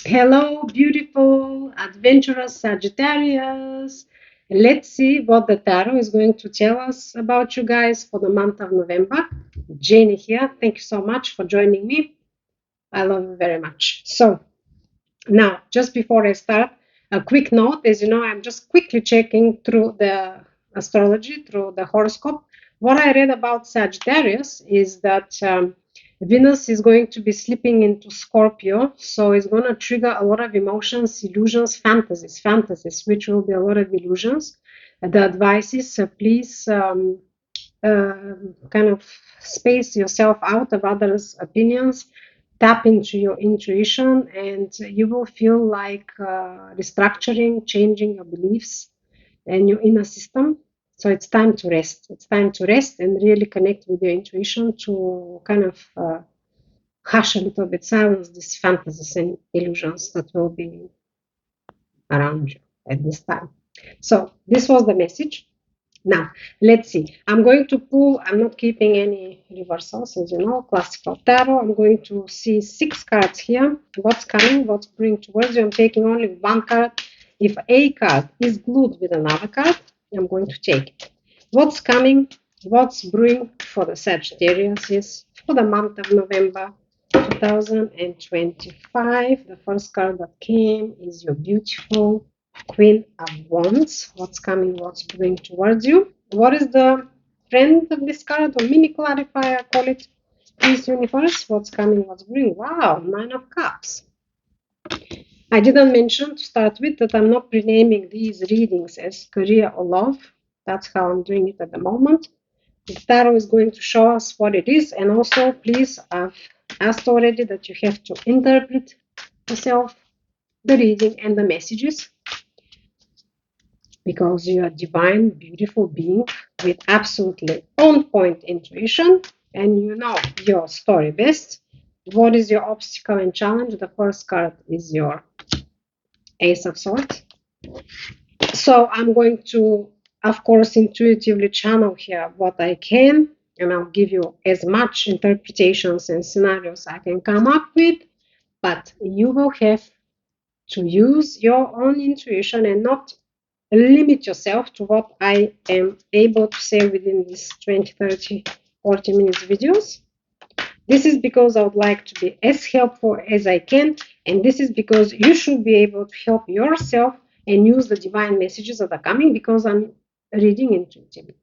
Hello, beautiful, adventurous Sagittarius. Let's see what the tarot is going to tell us about you guys for the month of November. Jenny here. Thank you so much for joining me. I love you very much. So, now, just before I start, a quick note. As you know, I'm just quickly checking through the astrology, through the horoscope. What I read about Sagittarius is that Venus is going to be slipping into Scorpio, so it's going to trigger a lot of emotions, illusions, fantasies, which will be a lot of illusions. The advice is please kind of space yourself out of others' opinions, tap into your intuition, and you will feel like restructuring, changing your beliefs and your inner system. So it's time to rest. It's time to rest and really connect with your intuition to kind of hush a little bit, silence these fantasies and illusions that will be around you at this time. So this was the message. Now, let's see. I'm going to pull, I'm not keeping any reversals, as you know, classical tarot. I'm going to see 6 cards here. What's coming, what's bringing towards you. I'm taking only one card. If a card is glued with another card, I'm going to take it. What's coming, what's brewing for the Sagittarius is for the month of November 2025. The first card that came is your beautiful Queen of Wands. What's coming, what's brewing towards you. What is the trend of this card, or mini clarifier, call it, please, universe? What's coming, what's brewing? Wow, 9 of Cups. I didn't mention to start with that I'm not renaming these readings as career or love. That's how I'm doing it at the moment. The tarot is going to show us what it is, and also, please, I've asked already that you have to interpret yourself, the reading, and the messages, because you are a divine, beautiful being with absolutely on-point intuition, and you know your story best. What is your obstacle and challenge? The first card is your Ace of Swords. So I'm going to, of course, intuitively channel here what I can, and I'll give you as much interpretations and scenarios I can come up with, but you will have to use your own intuition and not limit yourself to what I am able to say within these 20, 30, 40 minutes videos. This is because I would like to be as helpful as I can, and this is because you should be able to help yourself and use the divine messages that are coming, because I'm reading intuitively.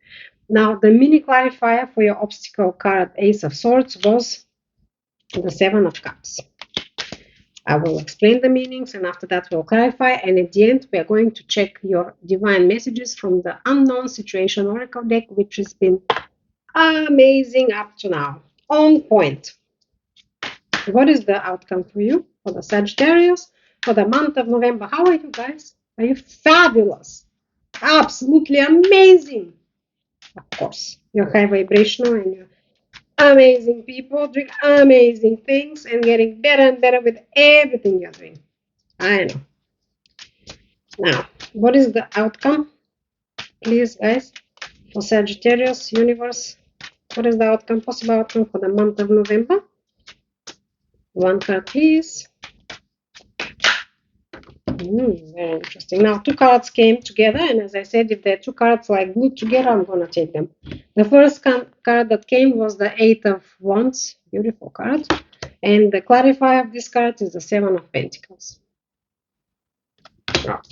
Now, the mini clarifier for your obstacle card, Ace of Swords, was the 7 of Cups. I will explain the meanings, and after that we'll clarify, and at the end we are going to check your divine messages from the Unknown Situation Oracle deck, which has been amazing up to now. On point. What is the outcome for you, for the Sagittarius, for the month of November? How are you guys? Are you fabulous? Absolutely amazing. Of course, you're high vibrational and you're amazing people doing amazing things and getting better and better with everything you're doing. I know. Now, what is the outcome? Please, guys, for Sagittarius, universe, what is the outcome, possible outcome for the month of November? One card, please. Very interesting. Now, 2 cards came together, and as I said, if there are 2 cards like glued together, I'm going to take them. The first card that came was the 8 of Wands, beautiful card, and the clarifier of this card is the 7 of Pentacles. Right.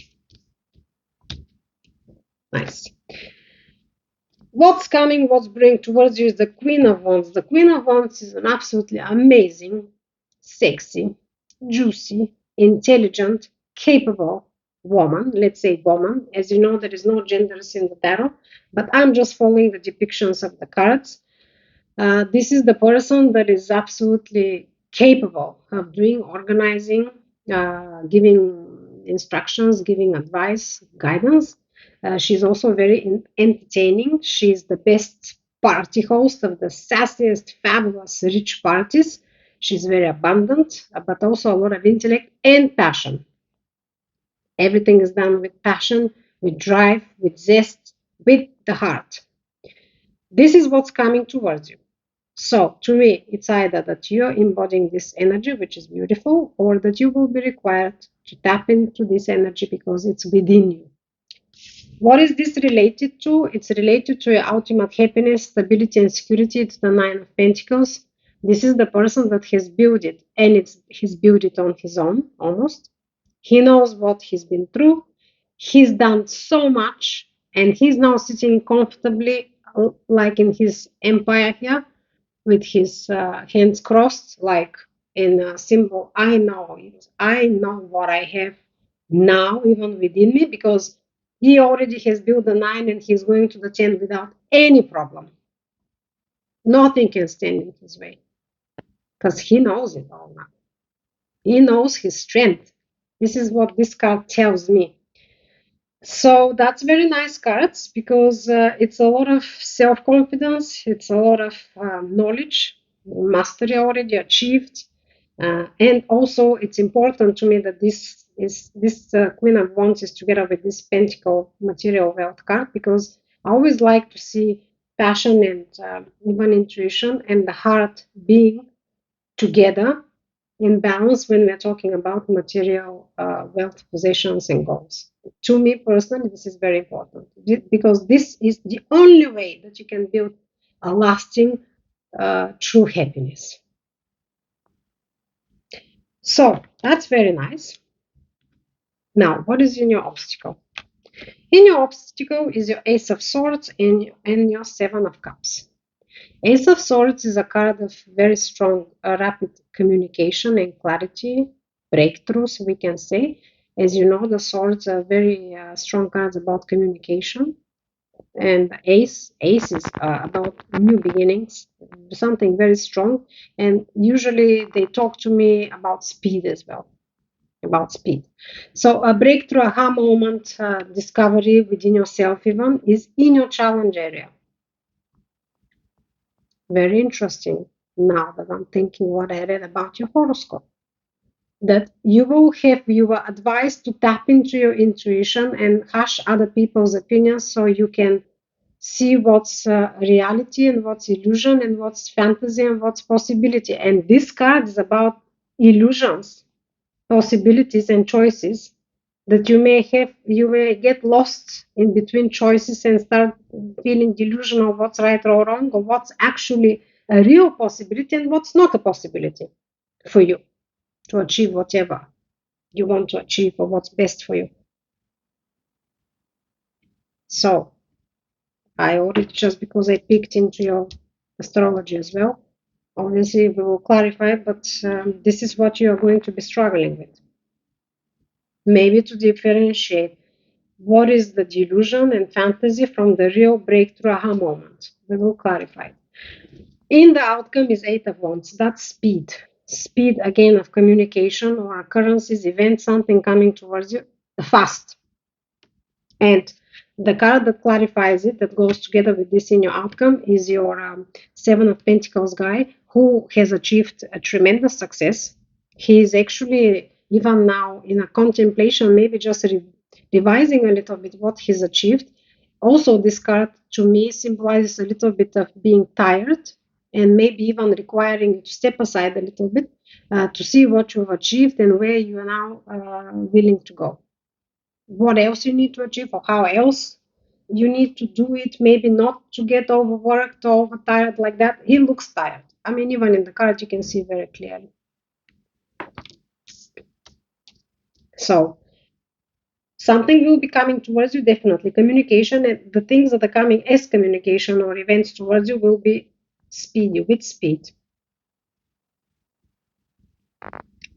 Nice. What's coming, what's bringing towards you is the Queen of Wands. The Queen of Wands is an absolutely amazing, sexy, juicy, intelligent, capable woman. Let's say woman. As you know, there is no genders in the tarot, but I'm just following the depictions of the cards. This is the person that is absolutely capable of doing, organizing, giving instructions, giving advice, guidance. She's also very entertaining. She's the best party host of the sassiest, fabulous, rich parties. She's very abundant, but also a lot of intellect and passion. Everything is done with passion, with drive, with zest, with the heart. This is what's coming towards you. So to me, it's either that you're embodying this energy, which is beautiful, or that you will be required to tap into this energy because it's within you. What is this related to? It's related to your ultimate happiness, stability, and security. It's the Nine of Pentacles. This is the person that has built it, and he's built it on his own, almost. He knows what he's been through. He's done so much, and he's now sitting comfortably, like in his empire here, with his hands crossed, like in a symbol. I know it. I know what I have now, even within me, because he already has built the 9 and he's going to the 10 without any problem. Nothing can stand in his way because he knows it all now. He knows his strength. This is what this card tells me. So that's very nice cards because it's a lot of self-confidence, it's a lot of knowledge, mastery already achieved, and also it's important to me that this Queen of Wands is together with this Pentacle material wealth card because I always like to see passion and even intuition and the heart being together in balance when we're talking about material wealth, possessions, and goals. To me personally, this is very important because this is the only way that you can build a lasting, true happiness. So that's very nice. Now, what is in your obstacle? In your obstacle is your Ace of Swords and your Seven of Cups. Ace of Swords is a card of very strong, rapid communication and clarity, breakthroughs, we can say. As you know, the swords are very strong cards about communication, and Ace is about new beginnings, something very strong. And usually they talk to me about speed as well, about speed. So a breakthrough, aha moment, discovery within yourself even is in your challenge area. Very interesting now that I'm thinking what I read about your horoscope. That you were advised to tap into your intuition and hush other people's opinions so you can see what's reality and what's illusion and what's fantasy and what's possibility. And this card is about illusions, possibilities, and choices that you may get lost in between choices and start feeling delusional what's right or wrong or what's actually a real possibility and what's not a possibility for you to achieve whatever you want to achieve or what's best for you. So I already, just because I peeked into your astrology as well, obviously we will clarify, but this is what you are going to be struggling with. Maybe to differentiate what is the delusion and fantasy from the real breakthrough aha moment. We will clarify. In the outcome is Eight of Wands. That's speed. Speed, again, of communication or occurrences, events, something coming towards you fast. And the card that clarifies it, that goes together with this in your outcome, is your Seven of Pentacles guy who has achieved a tremendous success. He is actually even now in a contemplation, maybe just revising a little bit what he's achieved. Also, this card to me symbolizes a little bit of being tired and maybe even requiring you to step aside a little bit to see what you've achieved and where you are now willing to go. What else you need to achieve or how else you need to do it, maybe not to get overworked or overtired like that. He looks tired. I mean, even in the card you can see very clearly. So something will be coming towards you, definitely. Communication and the things that are coming as communication or events towards you will be speedy, with speed.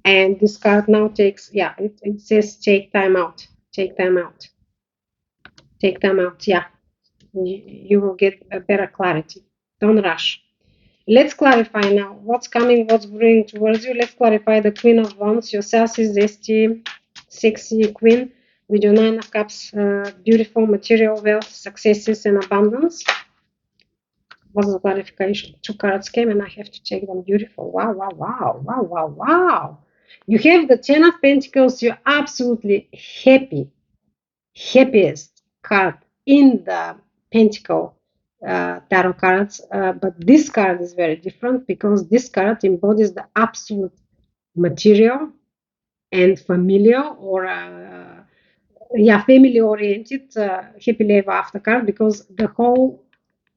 And this card now takes, yeah, it says take time out. Take time out. Take time out, yeah. You will get a better clarity. Don't rush. Let's clarify now what's coming, what's brewing towards you. Let's clarify the Queen of Wands, your sassy, zesty, sexy queen with your Nine of Cups, beautiful material wealth, successes, and abundance. What's the clarification? Two cards came and I have to take them. Beautiful. Wow, wow, wow, wow, wow, wow. You have the Ten of Pentacles. You're absolutely happy, happiest card in the Pentacle tarot cards, but this card is very different because this card embodies the absolute material and familiar or family oriented happily ever after card, because the whole,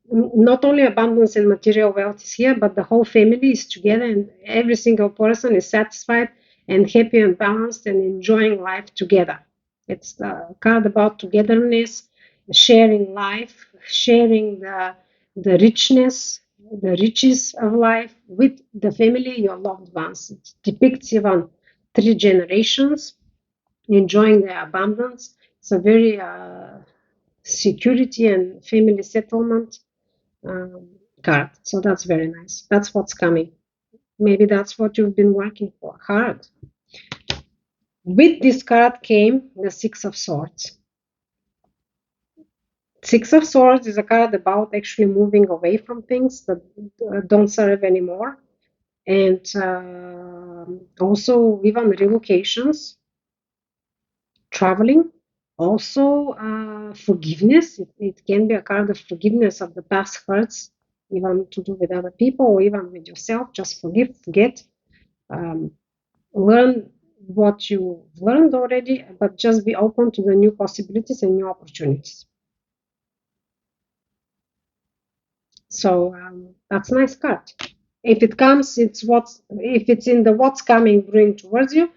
not only abundance and material wealth is here, but the whole family is together and every single person is satisfied and happy and balanced and enjoying life together. It's the card about togetherness, sharing life, sharing the richness, the riches of life with the family, your loved ones. It depicts even 3 generations enjoying their abundance. It's a very security and family settlement card. So that's very nice. That's what's coming. Maybe that's what you've been working for hard. With this card came the Six of Swords. Six of Swords is a card about actually moving away from things that don't serve anymore. And also even relocations, traveling, also forgiveness. It can be a card of forgiveness of the past hurts, even to do with other people or even with yourself. Just forgive, forget, learn what you learned already, but just be open to the new possibilities and new opportunities. So that's a nice card. If it comes, it's what's, if it's in the what's coming brewing towards you,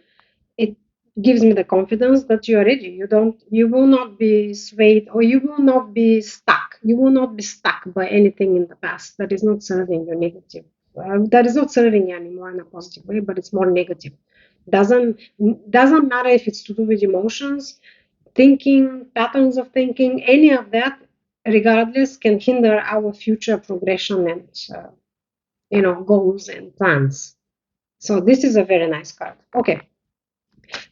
it gives me the confidence that you are ready. You will not be swayed, or you will not be stuck. You will not be stuck by anything in the past that is not serving you negative. That is not serving you anymore in a positive way, but it's more negative. Doesn't matter if it's to do with emotions, thinking, patterns of thinking, any of that, regardless, can hinder our future progression and goals and plans. So this is a very nice card. Okay.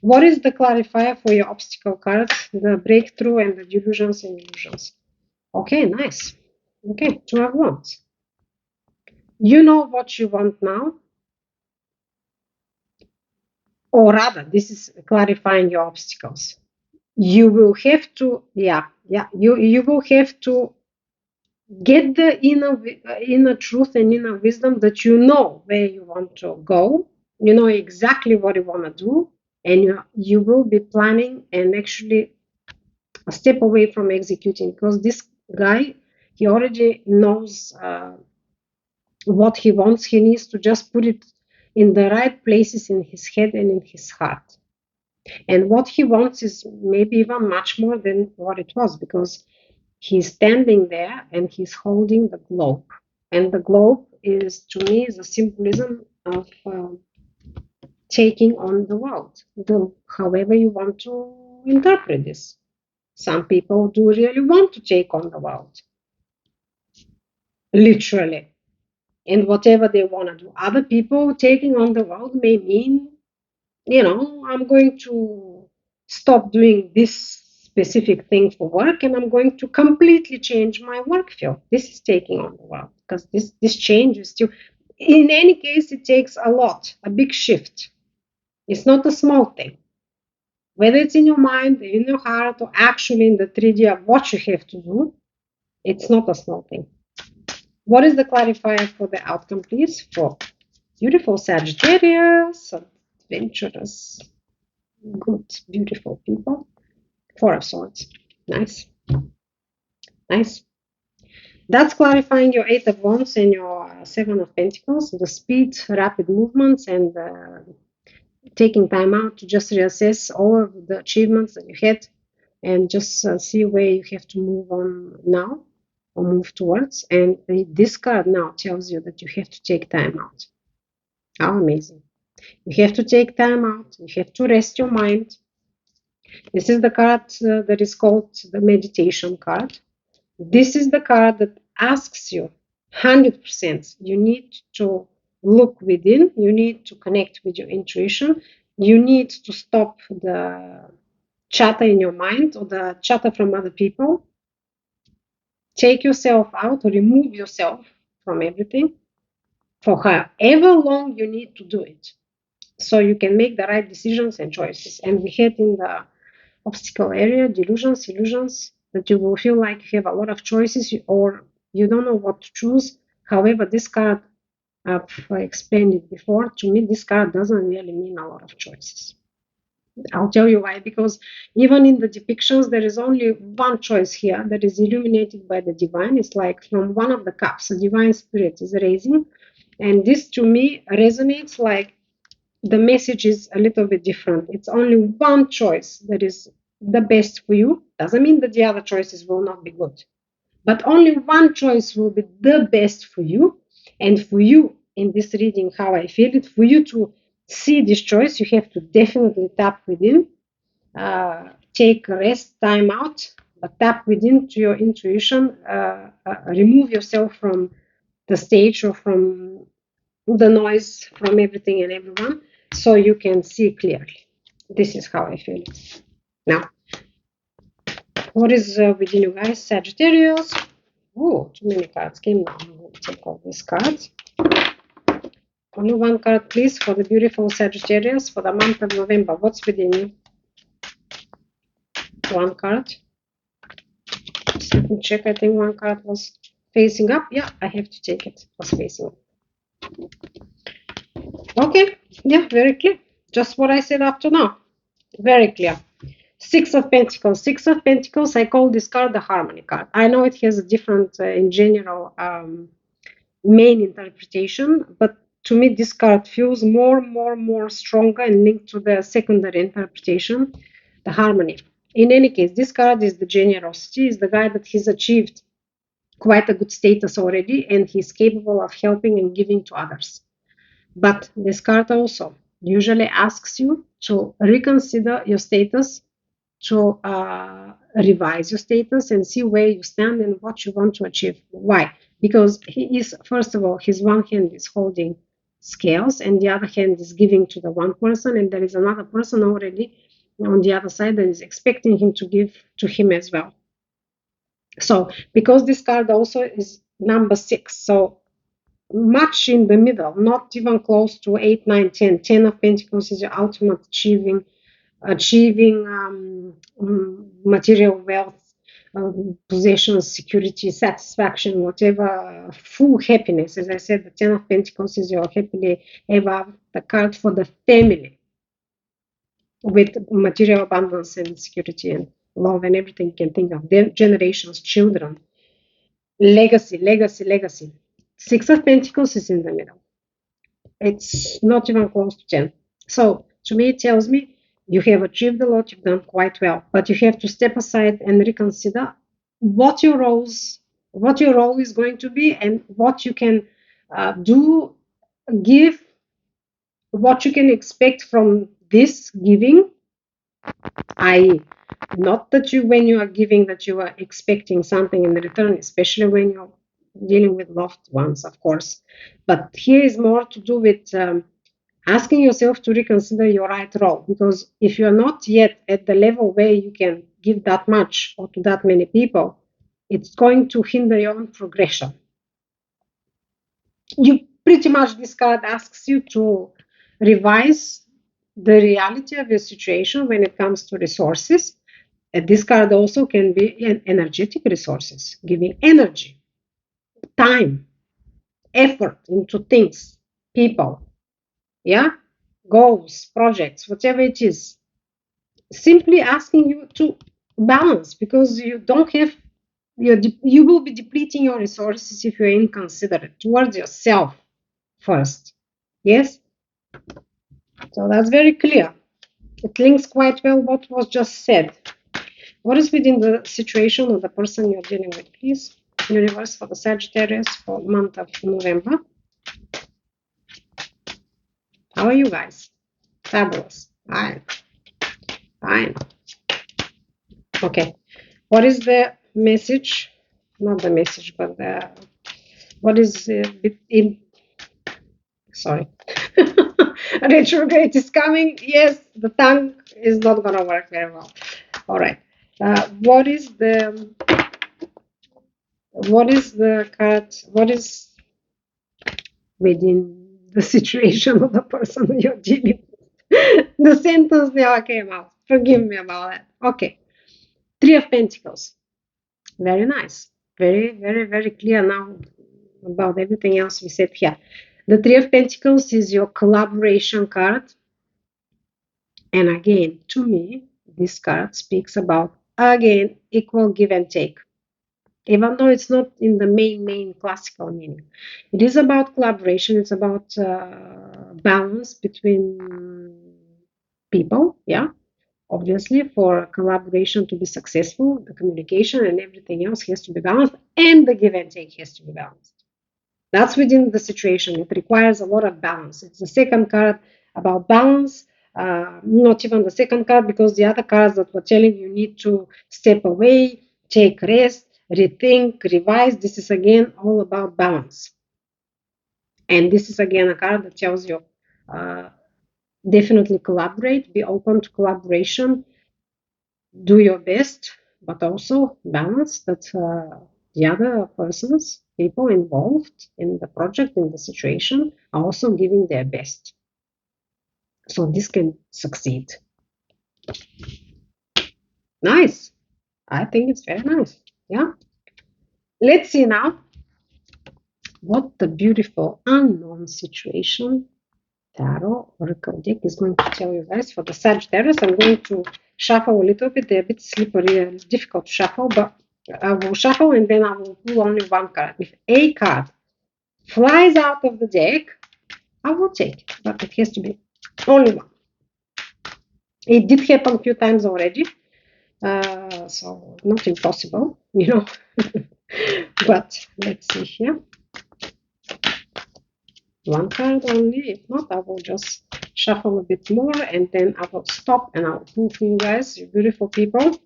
What is the clarifier for your obstacle card? The breakthrough and the delusions and illusions. Okay, nice. Okay, Two of Wands. You know what you want now, or rather, this is clarifying your obstacles. You will have to, you will have to get the inner truth and inner wisdom that you know where you want to go. You know exactly what you want to do, and you will be planning and actually a step away from executing, because this guy, he already knows what he wants. He needs to just put it in the right places in his head and in his heart. And what he wants is maybe even much more than what it was, because he's standing there and he's holding the globe. And the globe is, to me, is a symbolism of taking on the world, however you want to interpret this. Some people do really want to take on the world, literally, and whatever they want to do. Other people taking on the world may mean, I'm going to stop doing this specific thing for work and I'm going to completely change my work field. This is taking on the world, because this change is still, in any case, it takes a big shift. It's not a small thing. Whether it's in your mind, in your heart, or actually in the 3D of what you have to do, it's not a small thing. What is the clarifier for the outcome, please? For beautiful Sagittarius, adventurous, good, beautiful people. Four of Swords. Nice. Nice. That's clarifying your Eight of Wands and your Seven of Pentacles, the speed, rapid movements, and taking time out to just reassess all of the achievements that you had and just see where you have to move on now or move towards. And this card now tells you that you have to take time out. How amazing. You have to take time out. You have to rest your mind. This is the card that is called the meditation card. This is the card that asks you 100%. You need to look within. You need to connect with your intuition. You need to stop the chatter in your mind or the chatter from other people. Take yourself out or remove yourself from everything for however long you need to do it, so you can make the right decisions and choices. And we had in the obstacle area, delusions, illusions, that you will feel like you have a lot of choices, or You don't know what to choose. However, this card, I've explained it before, to me, this card doesn't really mean a lot of choices. I'll tell you why, because even in the depictions, there is only one choice here that is illuminated by the divine. It's like from one of the cups, a divine spirit is raising. And this to me resonates like the message is a little bit different. It's only one choice that is the best for you. Doesn't mean that the other choices will not be good, but only one choice will be the best for you. And for you, in this reading, how I feel it, for you to see this choice, you have to definitely tap within, take rest, time out, but tap within to your intuition, remove yourself from the stage or from the noise, from everything and everyone, so you can see clearly. This is how I feel it. Now, what is within you guys? Sagittarius. Oh, too many cards came now. I'm going to take all these cards. Only one card, please, for the beautiful Sagittarius for the month of November. What's within you? One card. Just let me check. I think one card was facing up. Yeah, I have to take it. It was facing up. Okay. Yeah, very clear. Just what I said up to now. Very clear. Six of Pentacles. Six of Pentacles, I call this card the Harmony card. I know it has a different, in general, main interpretation, but to me, this card feels more stronger and linked to the secondary interpretation, the Harmony. In any case, this card is the generosity, is the guy that he's achieved quite a good status already, and he's capable of helping and giving to others. But this card also usually asks you to reconsider your status, to revise your status and see where you stand and what you want to achieve. Why? Because he is, first of all, his one hand is holding scales and the other hand is giving to the one person, and there is another person already on the other side that is expecting him to give to him as well. So because this card also is number 6, so much in the middle, not even close to 8, 9, 10. 10 of Pentacles is your ultimate achieving material wealth, possessions, security, satisfaction, whatever, full happiness. As I said, the 10 of Pentacles is your happily ever, the card for the family with material abundance and security and love and everything you can think of. Their generations, children, legacy. Six of Pentacles is in the middle. It's not even close to 10. So to me, it tells me you have achieved a lot, you've done quite well, but you have to step aside and reconsider what your role is going to be and what you can do, give, what you can expect from this giving, i.e., not that you, when you are giving, that you are expecting something in return, especially when you're dealing with loved ones, of course. But here is more to do with asking yourself to reconsider your right role, because if you're not yet at the level where you can give that much or to that many people, it's going to hinder your own progression. You pretty much, this card asks you to revise the reality of your situation when it comes to resources. And this card also can be an energetic resources, giving energy, time, effort into things, people, yeah, goals, projects, whatever it is. Simply asking you to balance, because you don't have, you will be depleting your resources if you're inconsiderate towards yourself first. Yes, so that's very clear. It links quite well what was just said. What is within the situation of the person you're dealing with, please? Universe, for the Sagittarius for the month of November. How are you guys? Fabulous. Fine. Okay. What is the message? Not the message, but what is in? Sorry. Retrograde is coming. Yes, the tongue is not gonna work very well. All right. What is the card? What is within the situation of the person you're dealing with? The sentence never came out. Forgive me about that. Okay. 3 of Pentacles. Very nice. Very, very, very clear now about everything else we said here. The Three of Pentacles is your collaboration card. And again, to me, this card speaks about, again, equal give and take. Even though it's not in the main classical meaning. It is about collaboration. It's about balance between people, yeah. Obviously, for collaboration to be successful, the communication and everything else has to be balanced, and the give and take has to be balanced. That's within the situation. It requires a lot of balance. It's the second card about balance. Not even the second card, because the other cards that were telling you need to step away, take rest, rethink, revise. This is again all about balance. And this is again a card that tells you definitely collaborate, be open to collaboration, do your best, but also balance that the other persons, people involved in the project, in the situation, are also giving their best. So this can succeed. Nice. I think it's very nice. Yeah. Let's see now what the beautiful unknown situation tarot oracle deck is going to tell you guys for the Sagittarius. I'm going to shuffle a little bit. They're a bit slippery and difficult to shuffle, but I will shuffle and then I will pull only one card. If a card flies out of the deck, I will take it, but it has to be only one. It did happen a few times already, so not impossible, you know. But let's see here. One card only. If not, I will just shuffle a bit more and then I will stop and I'll pull for you guys, you beautiful people.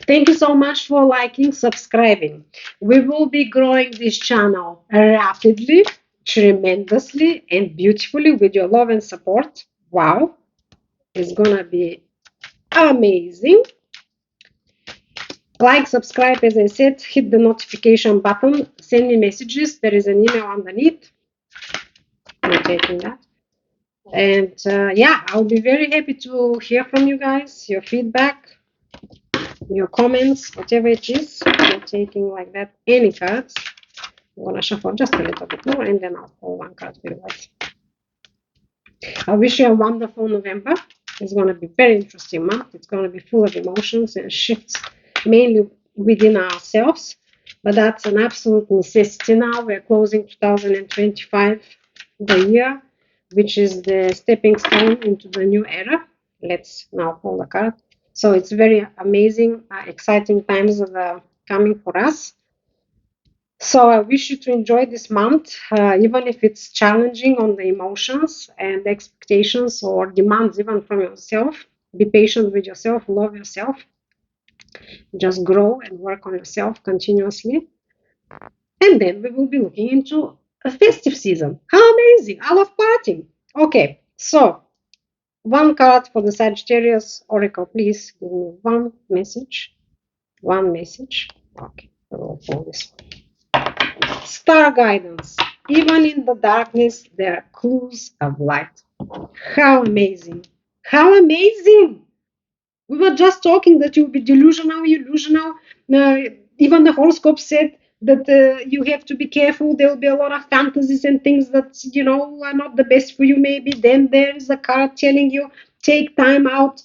Thank you so much for liking, subscribing. We will be growing this channel rapidly, tremendously, and beautifully with your love and support. Wow, it's gonna be amazing. Like, subscribe, as I said, hit the notification button, send me messages. There is an email underneath. I'm taking that. And yeah, I'll be very happy to hear from you guys, your feedback, your comments, whatever it is. I'm taking like that any cards. I'm gonna shuffle just a little bit more and then I'll pull one card for you guys. I wish you a wonderful November. It's gonna be a very interesting month. It's gonna be full of emotions and shifts, mainly within ourselves. But that's an absolute necessity now. We're closing 2025, the year, which is the stepping stone into the new era. Let's now pull the card. So it's very amazing, exciting times that are coming for us. So I wish you to enjoy this month, even if it's challenging on the emotions and expectations or demands even from yourself. Be patient with yourself, love yourself. Just grow and work on yourself continuously. And then we will be looking into a festive season. How amazing! I love partying. Okay, so one card for the Sagittarius Oracle, please give me one message. One message. Okay, I will pull this one. Star guidance. Even in the darkness, there are clues of light. How amazing! How amazing! We were just talking that you'll be delusional, illusional. Even the horoscope said that you have to be careful. There will be a lot of fantasies and things that, you know, are not the best for you, maybe. Then there is a card telling you, take time out.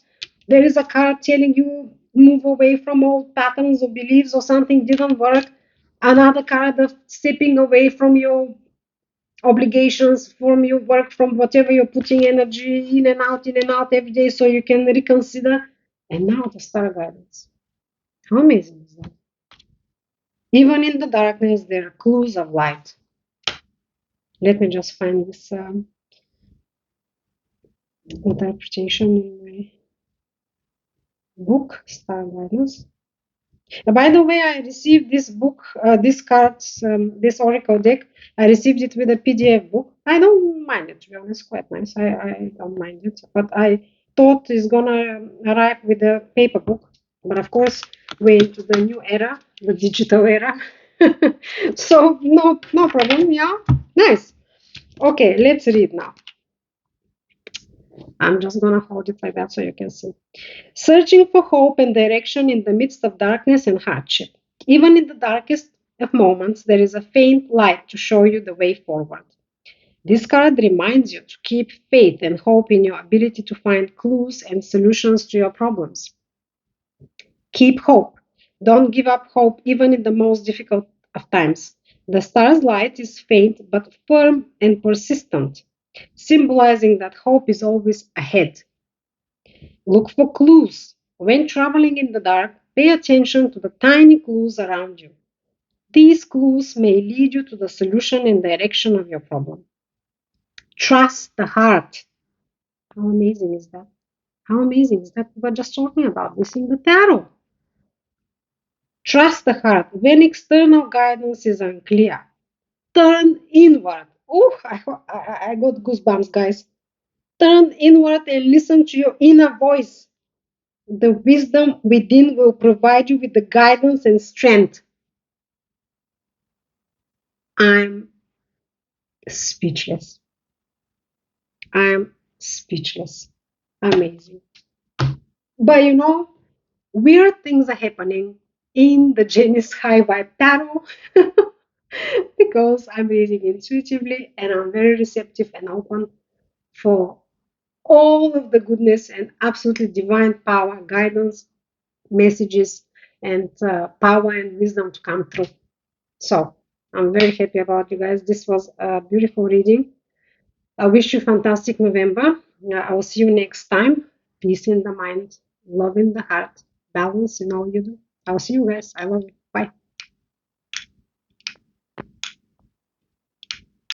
There is a card telling you, move away from old patterns or beliefs or something didn't work. Another card of stepping away from your obligations, from your work, from whatever you're putting energy in and out every day, so you can reconsider. And now the star guidance. How amazing is that? Even in the darkness, there are clues of light. Let me just find this interpretation in my book, Star Guidance. By the way, I received this book, this cards, this Oracle deck. I received it with a PDF book. I don't mind it, to be honest, quite nice. I don't mind it, but I thought it's gonna arrive with a paper book. But of course, we're into the new era, the digital era. So no problem. Yeah, nice. Okay, let's read now. I'm just gonna hold it like that so you can see. Searching for hope and direction in the midst of darkness and hardship. Even in the darkest of moments, there is a faint light to show you the way forward. This card reminds you to keep faith and hope in your ability to find clues and solutions to your problems. Keep hope. Don't give up hope even in the most difficult of times. The star's light is faint but firm and persistent, symbolizing that hope is always ahead. Look for clues. When traveling in the dark, pay attention to the tiny clues around you. These clues may lead you to the solution and direction of your problem. Trust the heart. How amazing is that? How amazing is that? We were just talking about this in the tarot. Trust the heart when external guidance is unclear. Turn inward. Oh, I got goosebumps, guys. Turn inward and listen to your inner voice. The wisdom within will provide you with the guidance and strength. I'm speechless. I'm speechless. Amazing. But weird things are happening in the Genius High Vibe Tarot because I'm reading intuitively and I'm very receptive and open for all of the goodness and absolutely divine power, guidance, messages, and power and wisdom to come through. So I'm very happy about you guys. This was a beautiful reading. I wish you fantastic November. I will see you next time. Peace in the mind, love in the heart, balance in all you do. I'll see you guys. I love you.